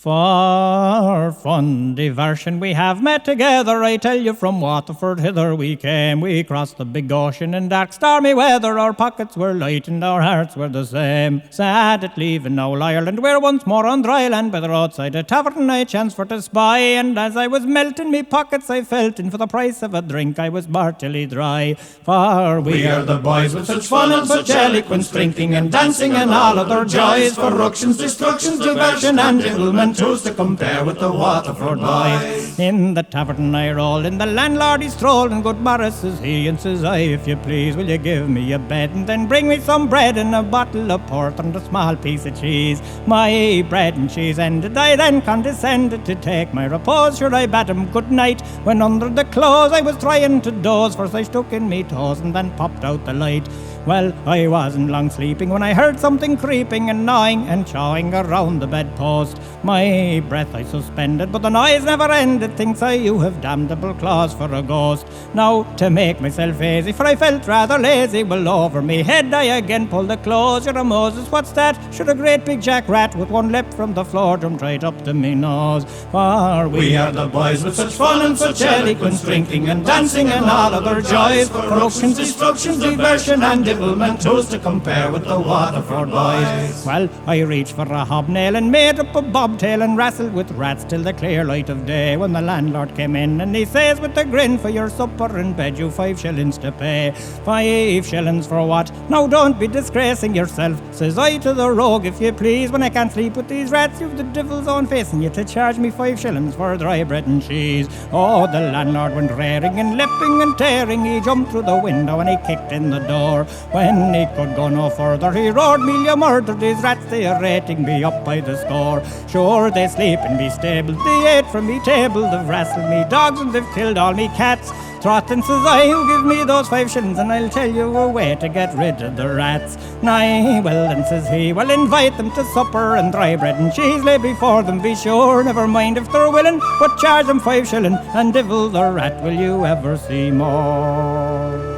For fun diversion we have met together, I tell you, from Waterford hither we came. We crossed the big ocean in dark stormy weather, our pockets were light and our hearts were the same. Sad at leaving old Ireland, we're once more on dry land, by the roadside a tavern I chanced for to spy, and as I was melting me pockets I felt, and for the price of a drink I was mortally dry. For we are the boys with such fun and such eloquence, drinking and dancing and all other joys, for ructions, destructions, diversion and gentlemen, who's to compare with the Waterford boys? In the tavern I roll, in the landlord he strolled, and good Morris says he, and says I, if you please, will you give me a bed, and then bring me some bread and a bottle of port and a small piece of cheese. My bread and cheese ended, I then condescended to take my repose. Sure, I bade him good night, when under the clothes I was trying to doze, first I stuck in me toes and then popped out the light. Well, I wasn't long sleeping when I heard something creeping and gnawing and chawing around the bedpost. My breath I suspended, but the noise never ended. Thinks I, you have damnable claws for a ghost. Now, to make myself easy, for I felt rather lazy, well, over me head I again pulled the clothes. You're a Moses, what's that? Should a great big jack rat with one lip from the floor jumped right up to me nose. For we are the boys with such fun and such eloquence, drinking and dancing and all other joys, corruptions, destructions, diversion and devilment, who's to compare with the Waterford boys? Well, I reached for a hobnail and made up a bobtail and wrestled with rats till the clear light of day, when the landlord came in and he says with a grin, for your supper and bed you 5 shillings to pay. 5 shillings for what? Now don't be disgracing yourself, says I to the rogue, if you please. When I can't sleep with these rats, you've the devil's own face, and you to charge me 5 shillings for dry bread and cheese. Oh, the landlord went raring and leaping and tearing, he jumped through the window and he kicked in the door. When he could go no further, he roared, me you murdered these rats, they are rating me up by the score. Sure, they sleep in me stable, they ate from me table, they've wrestled me dogs and they've killed all me cats. Trottin, says I, who give me those 5 shillings, and I'll tell you a way to get rid of the rats. Nay, well then, says he, well, invite them to supper, and dry bread and cheese lay before them, be sure, never mind if they're willing, but charge them 5 shillings, and divil the rat will you ever see more.